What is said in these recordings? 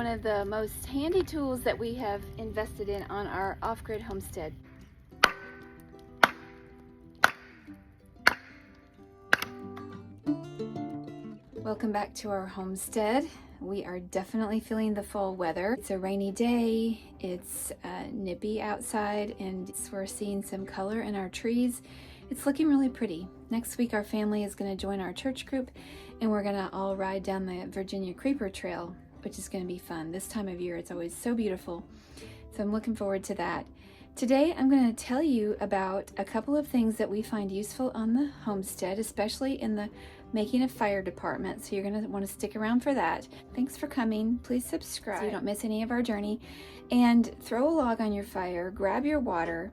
one of the most handy tools that we have invested in on our off-grid homestead. Welcome back to our homestead. We are definitely feeling the fall weather. It's a rainy day, it's nippy outside, and we're seeing some color in our trees. It's looking really pretty. Next week our family is going to join our church group and we're going to all ride down the Virginia Creeper Trail, which is going to be fun. This time of year it's always so beautiful. So I'm looking forward to that. Today I'm going to tell you about a couple of things that we find useful on the homestead, especially in the making a fire department. So you're going to want to stick around for that. Thanks for coming. Please subscribe so you don't miss any of our journey. And throw a log on your fire, grab your water,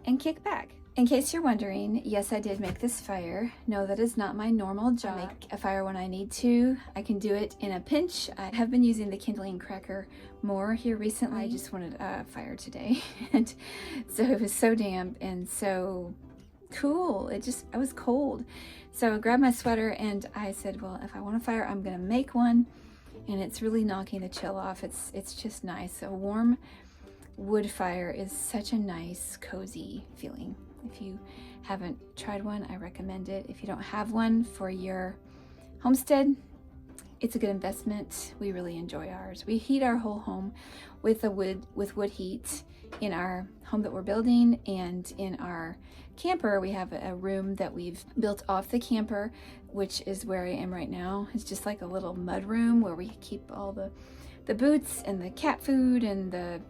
and kick back. In case you're wondering, yes, I did make this fire. No, that is not my normal job. I make a fire when I need to. I can do it in a pinch. I have been using the Kindling Cracker more here recently. I just wanted a fire today. And so it was so damp and so cool. I was cold. So I grabbed my sweater and I said, well, if I want a fire, I'm gonna make one. And it's really knocking the chill off. It's just nice. A warm wood fire is such a nice, cozy feeling. If you haven't tried one, I recommend it. If you don't have one for your homestead, it's a good investment. We really enjoy ours. We heat our whole home with wood heat in our home that we're building, and in our camper we have a room that we've built off the camper, which is where I am right now. It's just like a little mud room where we keep all the boots and the cat food and the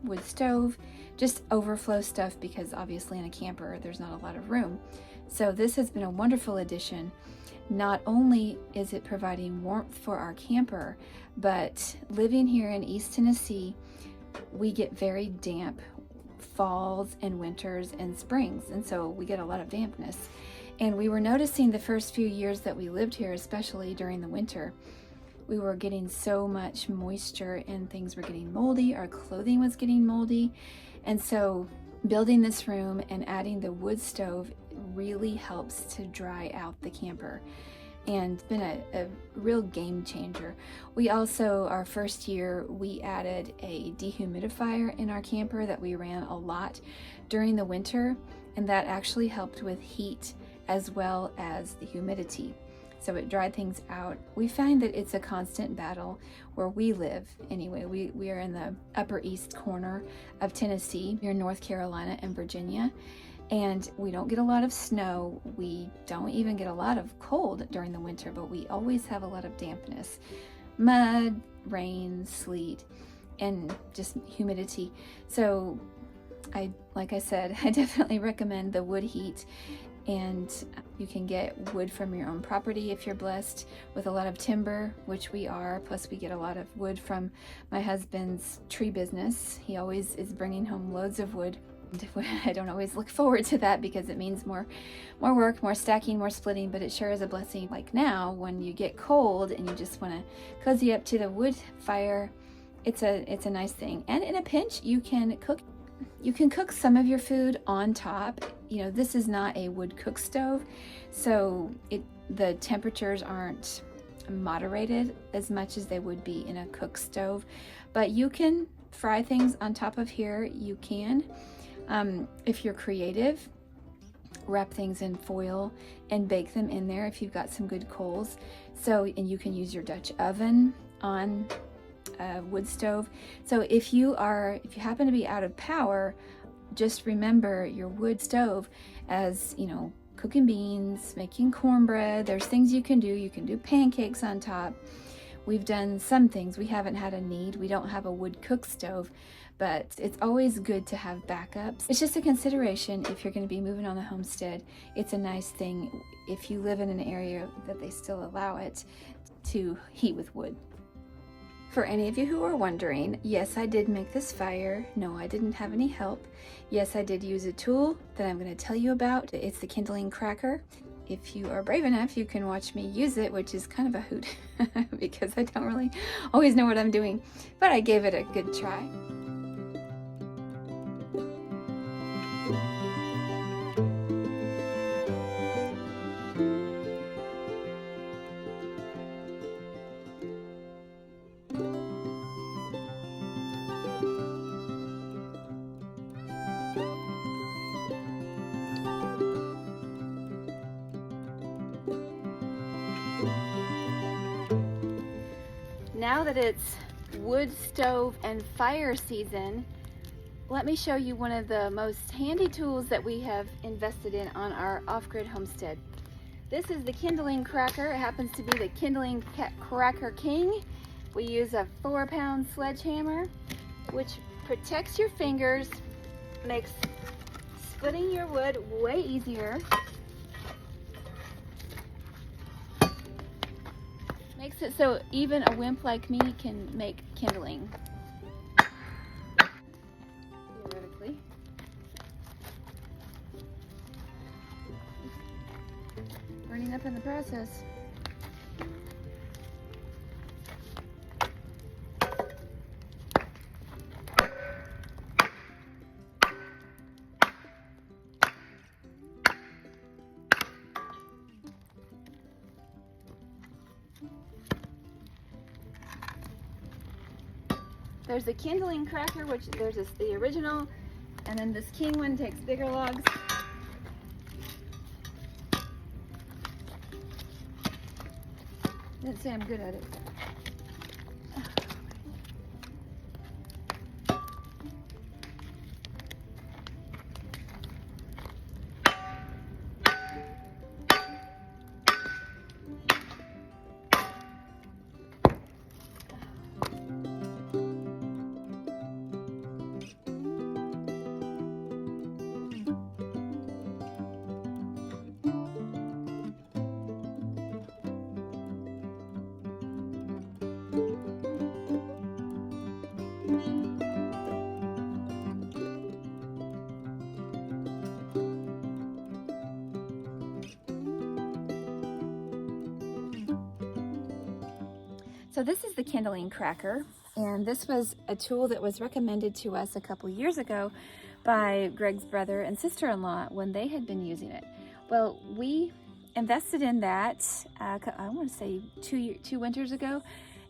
wood stove, just overflow stuff, because obviously in a camper there's not a lot of room. So this has been a wonderful addition. Not only is it providing warmth for our camper, but living here in East Tennessee, we get very damp falls and winters and springs, and so we get a lot of dampness. And we were noticing the first few years that we lived here, especially during the winter, we were getting so much moisture and things were getting moldy. Our clothing was getting moldy. And so building this room and adding the wood stove really helps to dry out the camper. And it's been a real game changer. We also, our first year, we added a dehumidifier in our camper that we ran a lot during the winter. And that actually helped with heat as well as the humidity. So it dried things out. We find that it's a constant battle where we live. Anyway, we are in the upper east corner of Tennessee. We're in North Carolina and Virginia, and we don't get a lot of snow. We don't even get a lot of cold during the winter, but we always have a lot of dampness, mud, rain, sleet, and just humidity. So like I said, I definitely recommend the wood heat. And you can get wood from your own property if you're blessed with a lot of timber, which we are. Plus we get a lot of wood from my husband's tree business. He always is bringing home loads of wood. I don't always look forward to that because it means more work, more stacking, more splitting, but it sure is a blessing. Like now, when you get cold and you just want to cozy up to the wood fire, it's a nice thing. And in a pinch, you can cook some of your food on top. You know, this is not a wood cook stove, so the temperatures aren't moderated as much as they would be in a cook stove, but you can fry things on top of here. You can, if you're creative, wrap things in foil and bake them in there if you've got some good coals. And you can use your Dutch oven on wood stove. So if you happen to be out of power, just remember your wood stove as, you know, cooking beans, making cornbread. There's things you can do. You can do pancakes on top. We've done some things. We haven't had a need. We don't have a wood cook stove, but it's always good to have backups. It's just a consideration if you're going to be moving on the homestead. It's a nice thing if you live in an area that they still allow it to heat with wood. For any of you who are wondering, yes, I did make this fire. No, I didn't have any help. Yes, I did use a tool that I'm going to tell you about. It's the Kindling Cracker. If you are brave enough, you can watch me use it, which is kind of a hoot because I don't really always know what I'm doing, but I gave it a good try. now that it's wood stove and fire season, let me show you one of the most handy tools that we have invested in on our off-grid homestead. This is the Kindling Cracker. It happens to be the Kindling Cracker King. We use a 4-pound sledgehammer, which protects your fingers, makes splitting your wood way easier, makes it so even a wimp like me can make kindling. Theoretically. Burning up in the process. There's the Kindling Cracker, which there's the original, and then this King one takes bigger logs. Didn't say I'm good at it. So this is the Kindling Cracker, and this was a tool that was recommended to us a couple years ago by Greg's brother and sister-in-law when they had been using it. Well, we invested in that, I want to say two winters ago,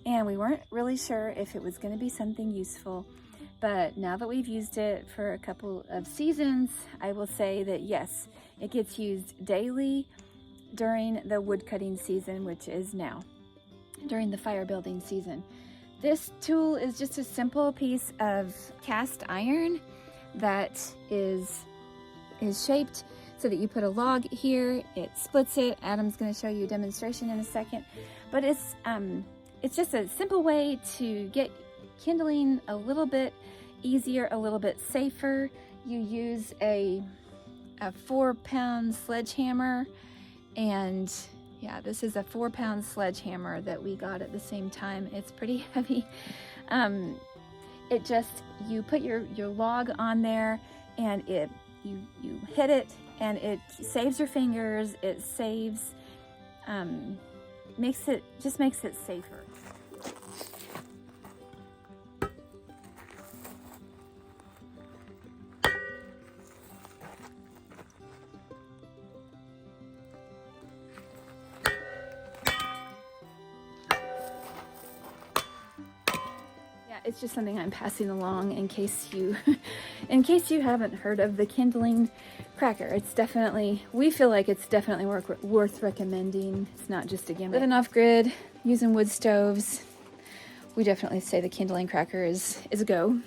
and we weren't really sure if it was going to be something useful. But now that we've used it for a couple of seasons, I will say that yes, it gets used daily during the wood cutting season, which is now, during the fire building season. This tool is just a simple piece of cast iron that is shaped so that you put a log here, it splits it. Adam's going to show you a demonstration in a second, but it's just a simple way to get kindling a little bit easier, a little bit safer. You use a 4-pound sledgehammer, and yeah, this is a 4-pound sledgehammer that we got at the same time. It's pretty heavy. You put your log on there, and you hit it, and it saves your fingers. It saves, makes it safer. It's just something I'm passing along in case you haven't heard of the Kindling Cracker. It's definitely, we feel like it's definitely worth recommending. It's not just a gimmick. Living off grid, using wood stoves, we definitely say the Kindling Cracker is a go.